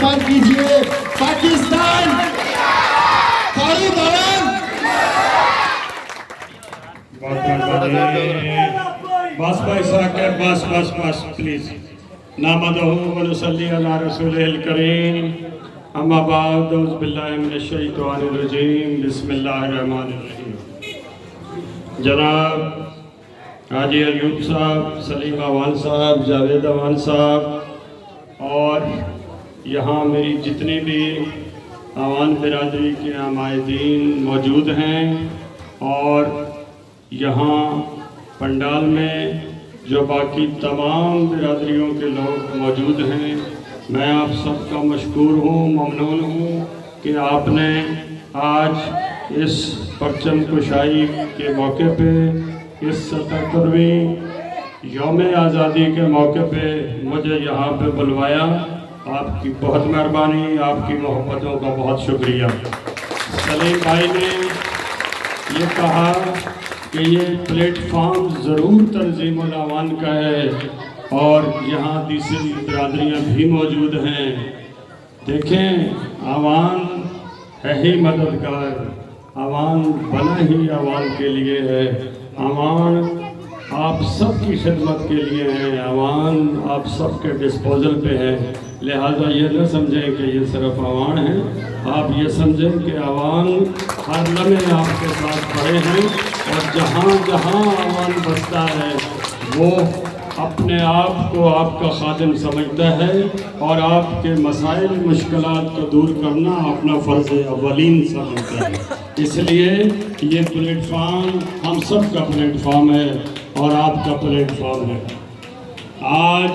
استقبال کیجیے پاکستان فاروق عوام. بس بھائی صاحب بس پلیز. نحمدہ و نصلی علی رسولہ الکریم. اما بعد اعوذ باللہ من الشیطان الرجیم. بسم اللہ الرحمن الرحیم. جناب حاجی ایوب صاحب، سلیم اوان صاحب، جاوید اوان صاحب اور یہاں میری جتنی بھی اوان برادری کے عمائدین موجود ہیں اور یہاں پنڈال میں جو باقی تمام برادریوں کے لوگ موجود ہیں، میں آپ سب کا مشکور ہوں، ممنون ہوں کہ آپ نے آج اس پرچم کشائی کے موقع پہ، اس 77ویں یوم آزادی کے موقع پہ مجھے یہاں پہ بلوایا. آپ کی بہت مہربانی، آپ کی محبتوں کا بہت شکریہ. سلیم بھائی نے یہ کہا کہ یہ پلیٹ فارم ضرور تنظیم الاوان کا ہے اور یہاں دوسری برادریاں بھی موجود ہیں. دیکھیں، اوان ہے ہی مددگار، اوان بنا ہی اوان کے لیے ہے. اوان آپ سب کی خدمت کے لیے ہیں، اوان آپ سب کے ڈسپوزل پہ ہے. لہٰذا یہ نہ سمجھیں کہ یہ صرف اوان ہے، آپ یہ سمجھیں کہ اوان ہر لمحے آپ کے ساتھ کھڑے ہیں اور جہاں جہاں اوان بستا ہے وہ اپنے آپ کو آپ کا خادم سمجھتا ہے اور آپ کے مسائل مشکلات کو دور کرنا اپنا فرض اولین سمجھتا ہے. اس لیے یہ پلیٹ فارم ہم سب کا پلیٹ فارم ہے اور آپ کا پلیٹ فارم ہے. آج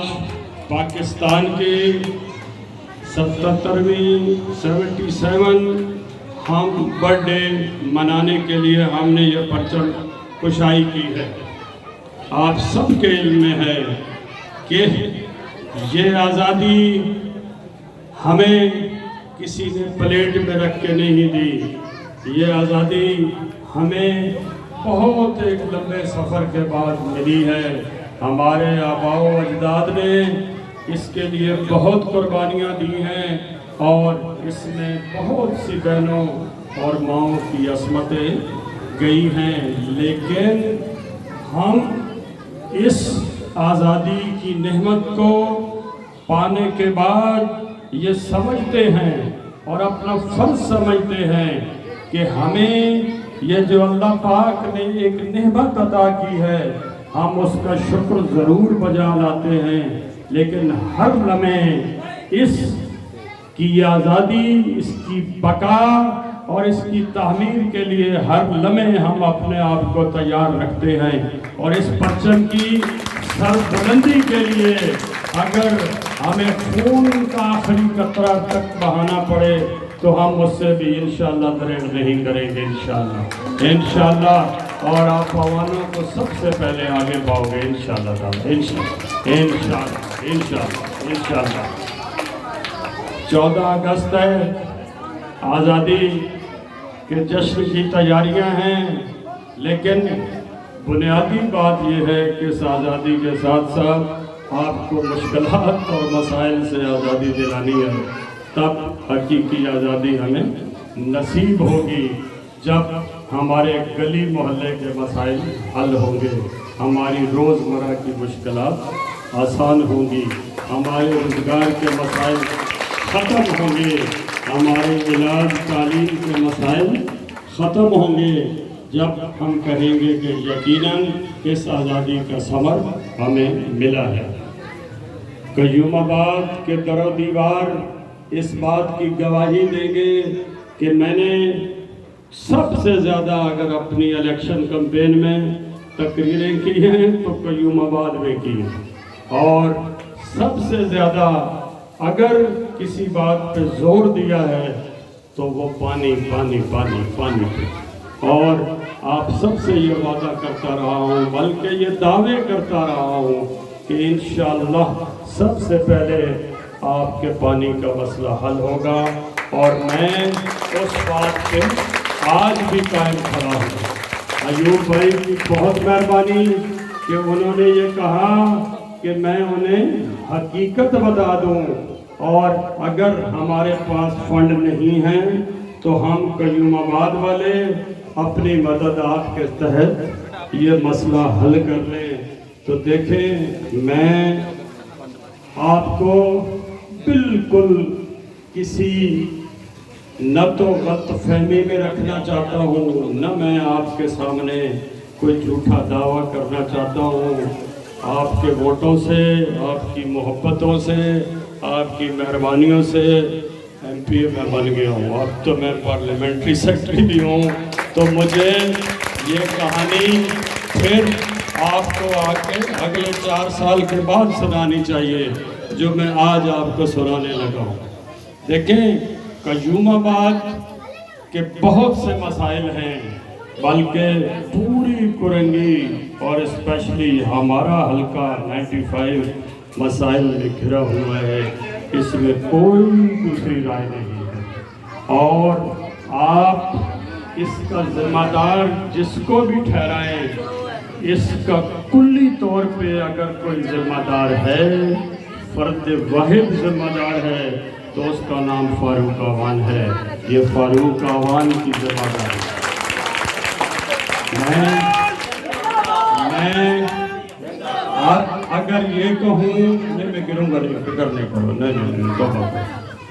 پاکستان کی 77 ہم برتھ ڈے منانے کے لیے ہم نے یہ پرچم کشائی کی ہے. آپ سب کے علم میں ہے کہ یہ آزادی ہمیں کسی نے پلیٹ میں رکھ کے نہیں دی. یہ آزادی ہمیں بہت ایک لمبے سفر کے بعد ملی ہے. ہمارے آباء و اجداد نے اس کے لیے بہت قربانیاں دی ہیں اور اس میں بہت سی بہنوں اور ماؤں کی عصمتیں گئی ہیں. لیکن ہم اس آزادی کی نعمت کو پانے کے بعد یہ سمجھتے ہیں اور اپنا فرض سمجھتے ہیں کہ ہمیں یہ جو اللہ پاک نے ایک نعمت عطا کی ہے ہم اس کا شکر ضرور بجا لاتے ہیں. لیکن ہر لمحے اس کی آزادی، اس کی بقا اور اس کی تعمیر کے لیے ہر لمحے ہم اپنے آپ کو تیار رکھتے ہیں. اور اس پرچم کی سربلندی کے لیے اگر ہمیں خون کا آخری قطرہ تک بہانا پڑے تو ہم اس سے بھی انشاءاللہ دریغ نہیں کریں گے انشاءاللہ. اور آپ عوانوں کو سب سے پہلے آگے پاؤ گے انشاءاللہ تعالی. انشاءاللہ 14 اگست ہے، آزادی کے جشن کی تیاریاں ہیں. لیکن بنیادی بات یہ ہے کہ اس آزادی کے ساتھ ساتھ آپ کو مشکلات اور مسائل سے آزادی دلانی ہے. تب حقیقی آزادی ہمیں نصیب ہوگی جب ہمارے گلی محلے کے مسائل حل ہوں گے، ہماری روزمرہ کی مشکلات آسان ہوں گی، ہمارے روزگار کے مسائل ختم ہوں گے، ہمارے علاج تعلیم کے مسائل ختم ہوں گے جب ہم کہیں گے کہ یقیناً اس آزادی کا ثمر ہمیں ملا ہے. قیوم آباد کے در و دیوار اس بات کی گواہی دیں گے کہ میں نے سب سے زیادہ اگر اپنی الیکشن کمپین میں تقریریں کی ہیں تو قیوم آباد میں کی ہیں، اور سب سے زیادہ اگر کسی بات پہ زور دیا ہے تو وہ پانی پہ. اور آپ سب سے یہ وعدہ کرتا رہا ہوں، بلکہ یہ دعوے کرتا رہا ہوں کہ انشاءاللہ سب سے پہلے آپ کے پانی کا مسئلہ حل ہوگا. اور میں اس بات پہ آج بھی قائم کھڑا ہوں. ایوب بھائی کی بہت مہربانی کہ انہوں نے یہ کہا کہ میں انہیں حقیقت بتا دوں اور اگر ہمارے پاس فنڈ نہیں ہیں تو ہم قیوم آباد والے اپنی مدد آپ کے تحت یہ مسئلہ حل کر لیں۔ تو دیکھیں، میں آپ کو بالکل کسی نہ تو غلط فہمی میں رکھنا چاہتا ہوں، نہ میں آپ کے سامنے کوئی جھوٹا دعویٰ کرنا چاہتا ہوں۔ آپ کے ووٹوں سے، آپ کی محبتوں سے، آپ کی مہربانیوں سے ایم پی اے میں بن گیا ہوں۔ اب تو میں پارلیمنٹری سیکرٹری بھی ہوں، تو مجھے یہ کہانی پھر آپ کو آ کے اگلے 4 سال کے بعد سنانی چاہیے جو میں آج آپ کو سنانے لگا ہوں۔ دیکھیں، قیوم آباد کے بہت سے مسائل ہیں، بلکہ پوری کرنگی اور اسپیشلی ہمارا حلقہ 95 مسائل میں گھرا ہوا ہے، اس میں کوئی دوسری رائے نہیں ہے۔ اور آپ اس کا ذمہ دار جس کو بھی ٹھہرائیں، اس کا کلی طور پہ اگر کوئی ذمہ دار ہے، فرد واحد ذمہ دار ہے، تو اس کا نام فاروق اعوان ہے۔ یہ فاروق اعوان کی ذمہ داری ہے۔ میں اگر یہ کہوں، نہیں میں گروں گا نہیں، فکر نہیں کرو، نہیں،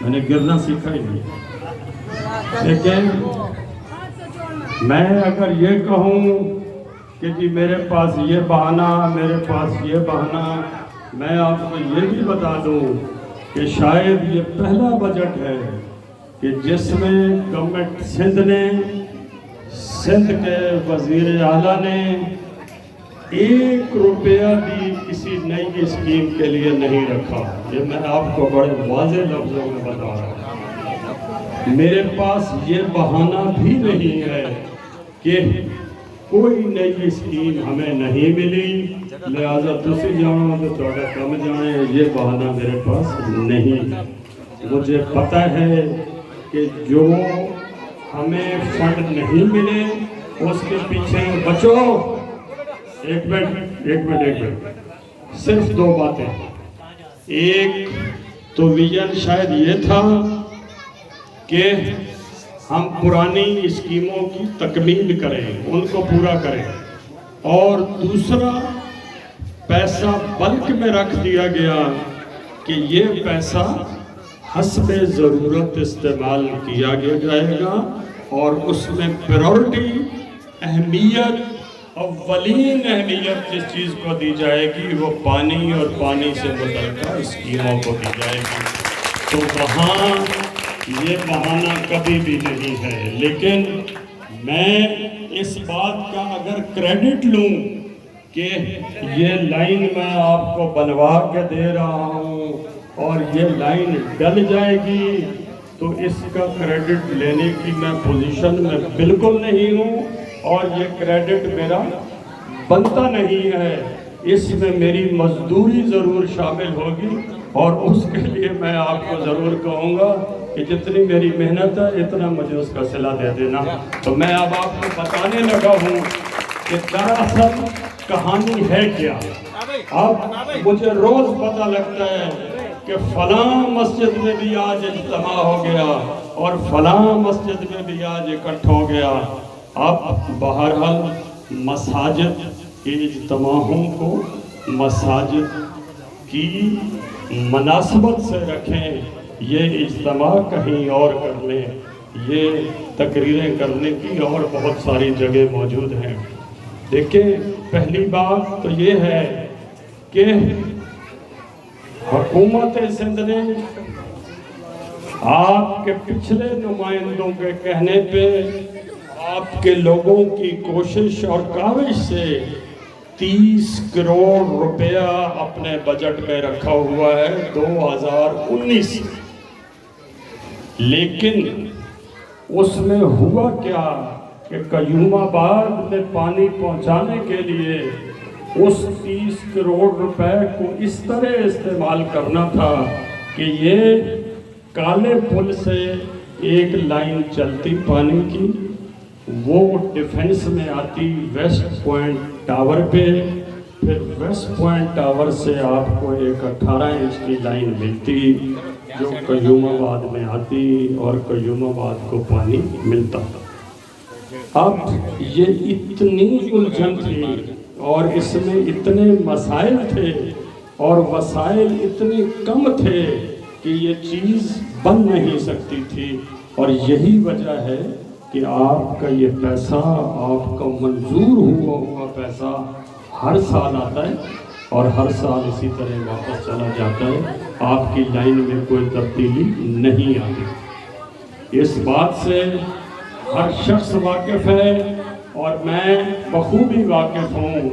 میں نے گرنا سیکھا ہی نہیں۔ لیکن میں اگر یہ کہوں کہ جی میرے پاس یہ بہانہ، میرے پاس یہ بہانہ، میں آپ کو یہ بھی بتا دوں کہ شاید یہ پہلا بجٹ ہے کہ جس میں گورنمنٹ سندھ کے وزیر اعلیٰ نے 1 روپیہ بھی کسی نئی اسکیم کے لیے نہیں رکھا۔ یہ میں آپ کو بڑے واضح لفظوں میں بتا رہا ہوں۔ میرے پاس یہ بہانہ بھی نہیں ہے کہ کوئی نئی اسکیم ہمیں نہیں ملی، لہذا تسی جانا تو تھوڑا کم جانے، یہ بہانہ میرے پاس نہیں۔ مجھے پتہ ہے کہ جو ہمیں فنڈ نہیں ملے اس کے پیچھے بچو، ایک منٹ، صرف 2 باتیں۔ ایک تو ویژن شاید یہ تھا کہ ہم پرانی اسکیموں کی تکمیل کریں، ان کو پورا کریں، اور دوسرا پیسہ بلک میں رکھ دیا گیا کہ یہ پیسہ حسب ضرورت استعمال کیا جائے گا، اور اس میں پریورٹی، اولین اہمیت جس چیز کو دی جائے گی وہ پانی اور پانی سے متعلقہ اسکیموں کو دی جائے گی۔ تو وہاں یہ بہانہ کبھی بھی نہیں ہے۔ لیکن میں اس بات کا اگر کریڈٹ لوں کہ یہ لائن میں آپ کو بنوا کے دے رہا ہوں اور یہ لائن ڈل جائے گی، تو اس کا کریڈٹ لینے کی میں پوزیشن میں بالکل نہیں ہوں، اور یہ کریڈٹ میرا بنتا نہیں ہے۔ اس میں میری مزدوری ضرور شامل ہوگی، اور اس کے لیے میں آپ کو ضرور کہوں گا کہ جتنی میری محنت ہے اتنا مجھے اس کا صلہ دے دینا۔ تو میں اب آپ کو بتانے لگا ہوں کہ دراصل کہانی ہے کیا۔ اب مجھے روز پتہ لگتا ہے کہ فلاں مسجد میں بھی آج اجتماع ہو گیا اور فلاں مسجد میں بھی آج اکٹھ ہو گیا۔ اب بہرحال مساجد کے اجتماعوں کو مساجد کی مناسبت سے رکھیں، یہ اجتماع کہیں اور کر لیں، یہ تقریریں کرنے کی اور بہت ساری جگہ موجود ہیں۔ دیکھیں، پہلی بات تو یہ ہے کہ حکومت سندھ نے آپ کے پچھلے نمائندوں کے کہنے پہ، آپ کے لوگوں کی کوشش اور کاوش سے 30 کروڑ روپیہ اپنے بجٹ میں رکھا ہوا ہے 2019۔ لیکن اس میں ہوا کیا کہ قیوم آباد میں پانی پہنچانے کے لیے اس 30 کروڑ روپے کو اس طرح استعمال کرنا تھا کہ یہ کالے پل سے ایک لائن چلتی پانی کی، وہ ڈیفنس میں آتی ویسٹ پوائنٹ ٹاور پہ، پھر ویسٹ پوائنٹ ٹاور سے آپ کو ایک 18 انچ کی لائن ملتی جو قیوم آباد میں آتی اور قیوم آباد کو پانی ملتا تھا۔ اب یہ اتنی الجھن تھی اور اس میں اتنے مسائل تھے اور وسائل اتنے کم تھے کہ یہ چیز بن نہیں سکتی تھی، اور یہی وجہ ہے کہ آپ کا یہ پیسہ، آپ کا منظور ہوا پیسہ ہر سال آتا ہے اور ہر سال اسی طرح واپس چلا جاتا ہے، آپ کی لائن میں کوئی تبدیلی نہیں آتی۔ اس بات سے ہر شخص واقف ہے اور میں بخوبی واقف ہوں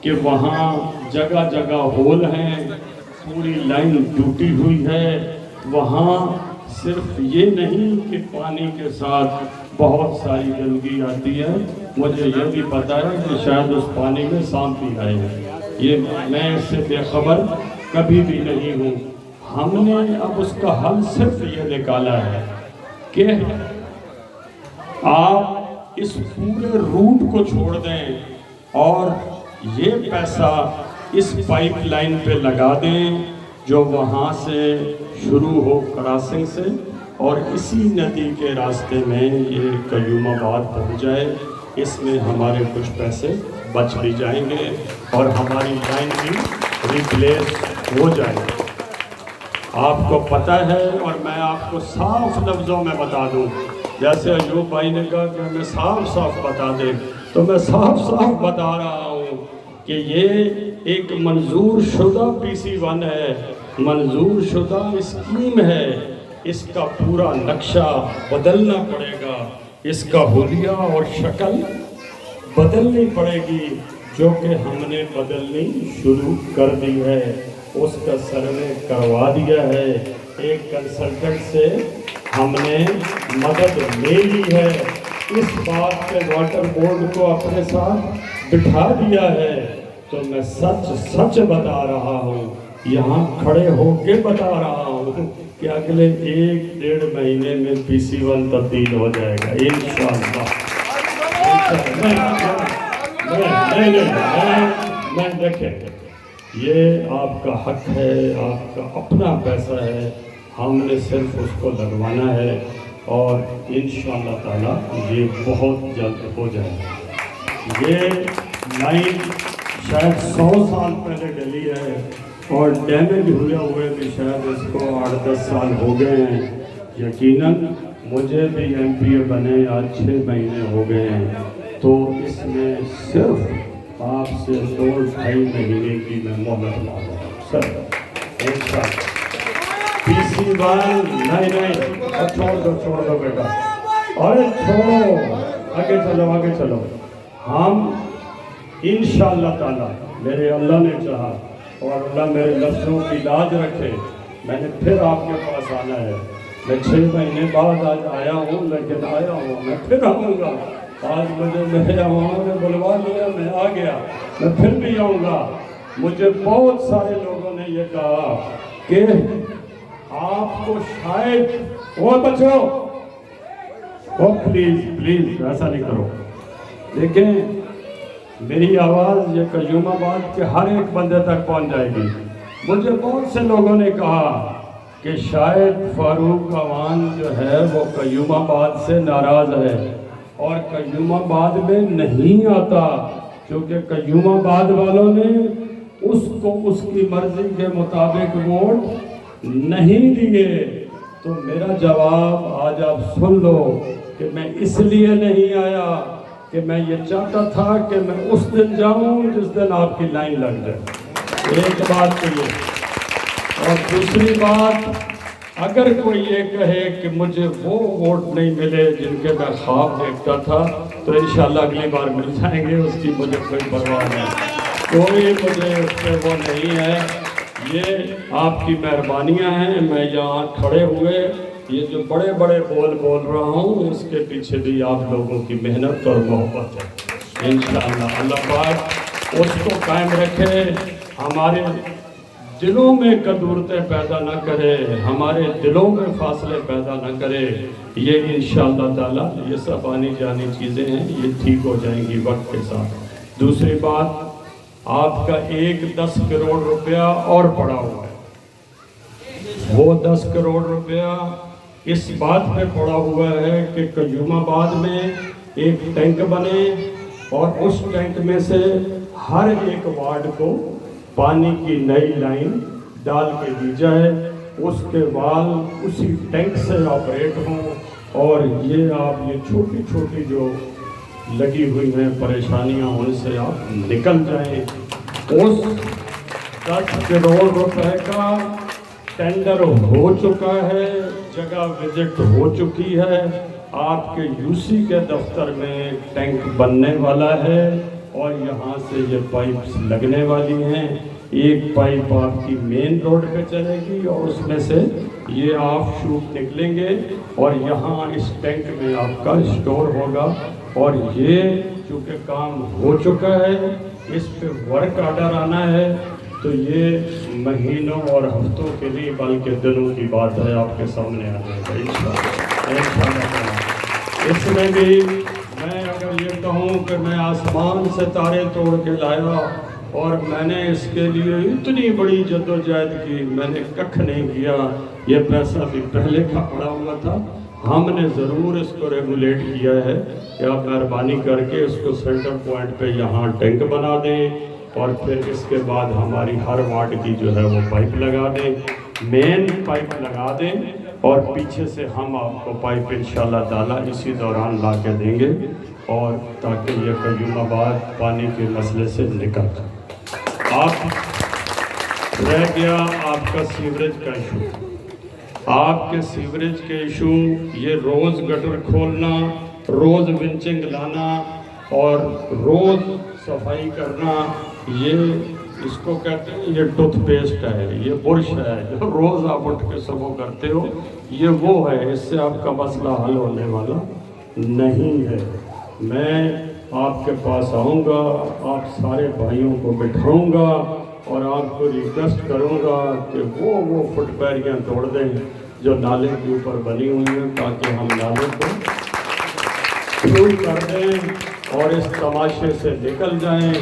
کہ وہاں جگہ جگہ ہول ہیں، پوری لائن ٹوٹی ہوئی ہے۔ وہاں صرف یہ نہیں کہ پانی کے ساتھ بہت ساری گندگی آتی ہے، مجھے یہ بھی پتا ہے کہ شاید اس پانی میں سانپ بھی آئے ہیں، یہ میں اس سے بے خبر کبھی بھی نہیں ہوں۔ ہم نے اب اس کا حل صرف یہ نکالا ہے کہ آپ اس پورے روٹ کو چھوڑ دیں اور یہ پیسہ اس پائپ لائن پہ لگا دیں جو وہاں سے شروع ہو کراسنگ سے اور اسی ندی کے راستے میں یہ قیوم آباد پہنچ جائے۔ اس میں ہمارے کچھ پیسے بچ بھی جائیں گے اور ہماری لائن بھی ریپلیس ہو جائے گی۔ آپ کو پتہ ہے اور میں آپ کو صاف لفظوں میں بتا دوں، جیسے ایوب بھائی نے کہا کہ ہمیں صاف بتا دیں، تو میں صاف بتا رہا ہوں کہ یہ ایک منظور شدہ PC1 ہے، منظور شدہ اسکیم ہے۔ اس کا پورا نقشہ بدلنا پڑے گا، اس کا حلیہ اور شکل بدلنی پڑے گی، جو کہ ہم نے بدلنی شروع کر دی ہے۔ اس کا سروے کروا دیا ہے، ایک کنسلٹنٹ سے ہم نے مدد لے لی ہے، اس بات پہ واٹر بورڈ کو اپنے ساتھ بٹھا دیا ہے۔ تو میں سچ بتا رہا ہوں، یہاں کھڑے ہو کے بتا رہا ہوں کہ اگلے 1-1.5 مہینے میں PC1 تبدیل ہو جائے گا انشاءاللہ۔ میں دیکھیں، یہ آپ کا حق ہے، آپ کا اپنا پیسہ ہے، ہم نے صرف اس کو لگوانا ہے اور انشاءاللہ تعالی یہ بہت جلد ہو جائے گا۔ یہ لائن شاید 100 سال پہلے ڈلی ہے اور ڈیمیج ہوئے بھی شاید اس کو 8-10 سال ہو گئے ہیں۔ یقیناً مجھے بھی MP بنے آج 6 مہینے ہو گئے ہیں، تو اس میں صرف آپ سے 2-2.5 مہینے کی میں مہلت مانگ رہا ہوں سر، انشاءاللہ۔ PC1 نہیں، چھوڑ دو بیٹا، ارے چھوڑو، آگے چلو۔ ہم انشاءاللہ تعالی، میرے اللہ نے چاہا اور اللہ میرے لفظوں کی لاج رکھے، میں نے پھر آپ کے پاس آنا ہے۔ میں 6 مہینے بعد آج آیا ہوں، لیکن آیا ہوں، میں پھر آؤں گا۔ آج مجھے میرے عوام نے بلوا لیا، میں آ گیا، میں پھر بھی آؤں گا۔ مجھے بہت سارے لوگوں نے یہ کہا کہ آپ کو شاید بچو، پلیز ایسا نہیں کرو۔ دیکھیں، میری آواز یہ قیوم آباد کے ہر ایک بندے تک پہنچ جائے گی۔ مجھے بہت سے لوگوں نے کہا کہ شاید فاروق عوان جو ہے وہ قیوم آباد سے ناراض ہے اور قیوم آباد میں نہیں آتا، کیونکہ قیوم آباد والوں نے اس کو اس کی مرضی کے مطابق ووٹ نہیں دیے۔ تو میرا جواب آج آپ سن لو کہ میں اس لیے نہیں آیا کہ میں یہ چاہتا تھا کہ میں اس دن جاؤں جس دن آپ کی لائن لگ جائے۔ ایک بات تو یہ، اور دوسری بات، اگر کوئی یہ کہے کہ مجھے وہ ووٹ نہیں ملے جن کے میں خواب دیکھتا تھا، تو انشاءاللہ اگلی بار مل جائیں گے، اس کی مجھے کوئی پرواہ نہیں، کوئی مجھے اس پہ وہ نہیں ہے۔ یہ آپ کی مہربانیاں ہیں، میں یہاں کھڑے ہوئے یہ جو بڑے بول رہا ہوں، اس کے پیچھے بھی آپ لوگوں کی محنت اور محبت ہے۔ انشاءاللہ اللہ پاک اس کو قائم رکھے، ہمارے دلوں میں کدورتیں پیدا نہ کرے، ہمارے دلوں میں فاصلے پیدا نہ کرے۔ یہ انشاءاللہ تعالی یہ سب آنی جانی چیزیں ہیں، یہ ٹھیک ہو جائیں گی وقت کے ساتھ۔ دوسری بات، آپ کا 10 کروڑ روپیہ اور پڑا ہوا ہے۔ وہ 10 کروڑ روپیہ اس بات پہ پڑا ہوا ہے کہ قیوم آباد میں ایک ٹینک بنے اور اس ٹینک میں سے ہر ایک وارڈ کو پانی کی نئی لائن ڈال کے دی جائے، اس کے بعد اسی ٹینک سے آپریٹ ہوں، اور یہ آپ یہ چھوٹی چھوٹی جو لگی ہوئی ہیں پریشانیاں ان سے آپ نکل جائیں۔ اس 10 کروڑ روپے کا ٹینڈر ہو چکا ہے، جگہ وزٹ ہو چکی ہے، آپ کے یو سی کے دفتر میں ٹینک بننے والا ہے اور یہاں سے یہ پائپس لگنے والی ہیں۔ ایک پائپ آپ کی مین روڈ پہ چلے گی اور اس میں سے یہ آف شوٹ نکلیں گے اور یہاں اس ٹینک میں آپ کا اسٹور ہوگا، اور یہ چونکہ کام ہو چکا ہے، اس پہ ورک آرڈر آنا ہے، تو یہ مہینوں اور ہفتوں کے لیے بلکہ دنوں کی بات ہے آپ کے سامنے آنے کا انشاءاللہ۔ اس میں بھی میں اگر یہ کہوں کہ میں آسمان سے تارے توڑ کے لایا اور میں نے اس کے لیے اتنی بڑی جدوجہد کی، میں نے ککھ نہیں کیا، یہ پیسہ بھی پہلے کا پڑا ہوا تھا۔ ہم نے ضرور اس کو ریگولیٹ کیا ہے کہ آپ مہربانی کر کے اس کو سینٹر پوائنٹ پہ یہاں ٹینک بنا دیں، اور پھر اس کے بعد ہماری ہر وارڈ کی جو ہے وہ پائپ لگا دیں، مین پائپ لگا دیں، اور پیچھے سے ہم آپ کو پائپ انشاءاللہ تعالی اسی دوران لا کے دیں گے، اور تاکہ یہ قیوم آباد پانی کے مسئلے سے نکل جائے۔ آپ رہ گیا آپ کا سیوریج کا ایشو، آپ کے سیوریج کے ایشو، یہ روز گٹر کھولنا، روز ونچنگ لانا اور روز صفائی کرنا، یہ اس کو کہتے ہیں یہ ٹوتھ پیسٹ ہے، یہ برش ہے جو روز آپ اٹھ کے صبح کرتے ہو، یہ وہ ہے، اس سے آپ کا مسئلہ حل ہونے والا نہیں ہے۔ میں آپ کے پاس آؤں گا، آپ سارے بھائیوں کو بٹھاؤں گا اور آپ کو ریکویسٹ کروں گا کہ وہ فٹ پیریاں توڑ دیں جو نالے کے اوپر بنی ہوئی ہیں، تاکہ ہم نالے کو پھول کر دیں اور اس تماشے سے نکل جائیں۔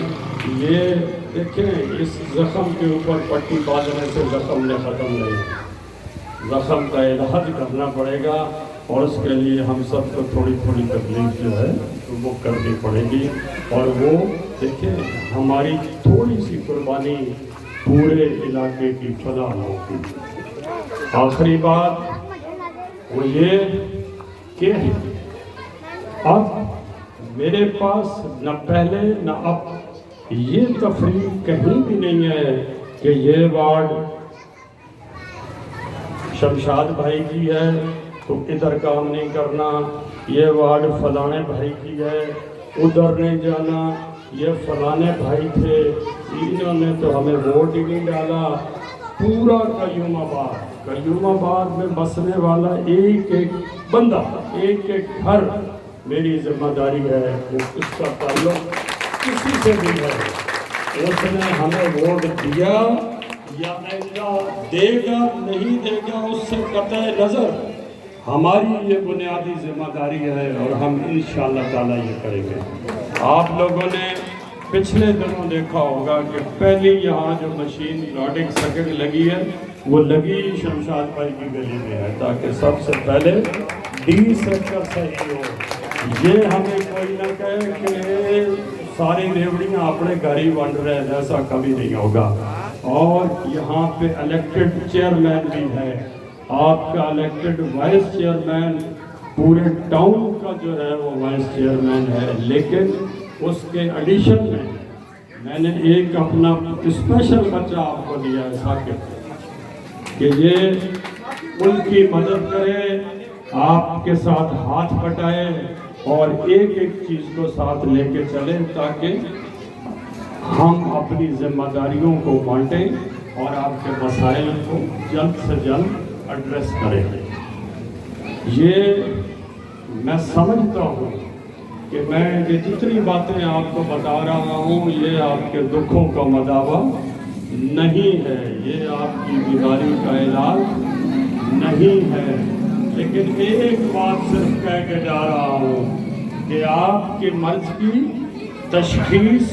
یہ دیکھیں، اس زخم کے اوپر پٹی باندھنے سے زخم نے ختم نہیں، زخم کا علاج کرنا پڑے گا، اور اس کے لیے ہم سب کو تھوڑی تھوڑی تکلیف جو ہے وہ کرنی پڑے گی، اور وہ دیکھیں ہماری تھوڑی سی قربانی پورے علاقے کی فلاح ہوگی۔ آخری بات وہ یہ کہ اب میرے پاس نہ پہلے نہ اب یہ تفریق کہیں بھی نہیں ہے کہ یہ وارڈ شمشاد بھائی کی ہے تو ادھر کام نہیں کرنا، یہ وارڈ فلانے بھائی کی ہے ادھر نہیں جانا، یہ فلانے بھائی تھے انہوں نے تو ہمیں ووٹ ہی نہیں ڈالا۔ پورا قیوم آباد میں بسنے والا ایک ایک بندہ، ایک ایک گھر میری ذمہ داری ہے، اس کا تعلق کسی سے بھی ہے، اس نے ہمیں ووٹ دیا یا دے گا نہیں دے گا اس سے قطع نظر ہماری یہ بنیادی ذمہ داری ہے، اور ہم انشاءاللہ تعالیٰ یہ کریں گے۔ آپ لوگوں نے پچھلے دنوں دیکھا ہوگا کہ پہلی یہاں جو مشین لاڈنگ سرکٹ لگی ہے وہ لگی شمشاد بھائی کی گلی میں ہے، تاکہ سب سے پہلے ڈی سیکٹر صحیح ہو۔ یہ ہمیں کوئی نہ کہے کہ ساری ریوڑیاں اپنے گھر ہی بن رہے ہیں، ایسا کبھی نہیں ہوگا۔ اور یہاں پہ الیکٹڈ چیئرمین بھی ہے، آپ کا الیکٹڈ وائس چیئرمین پورے ٹاؤن کا جو ہے وہ وائس چیئرمین ہے، لیکن اس کے ایڈیشن میں نے ایک اپنا اسپیشل بچہ آپ کو دیا ہے ثاقب، کہ یہ ان کی مدد کرے، آپ کے ساتھ ہاتھ بٹائے اور ایک ایک چیز کو ساتھ لے کے چلیں، تاکہ ہم اپنی ذمہ داریوں کو بانٹیں اور آپ کے مسائل کو جلد سے جلد ایڈریس کریں۔ یہ میں سمجھتا ہوں کہ میں یہ جتنی باتیں آپ کو بتا رہا ہوں یہ آپ کے دکھوں کا مداوع نہیں ہے، یہ آپ کی بیماری کا علاج نہیں ہے، لیکن ایک بات صرف کہہ کے جا رہا ہوں کہ آپ کے مرض کی تشخیص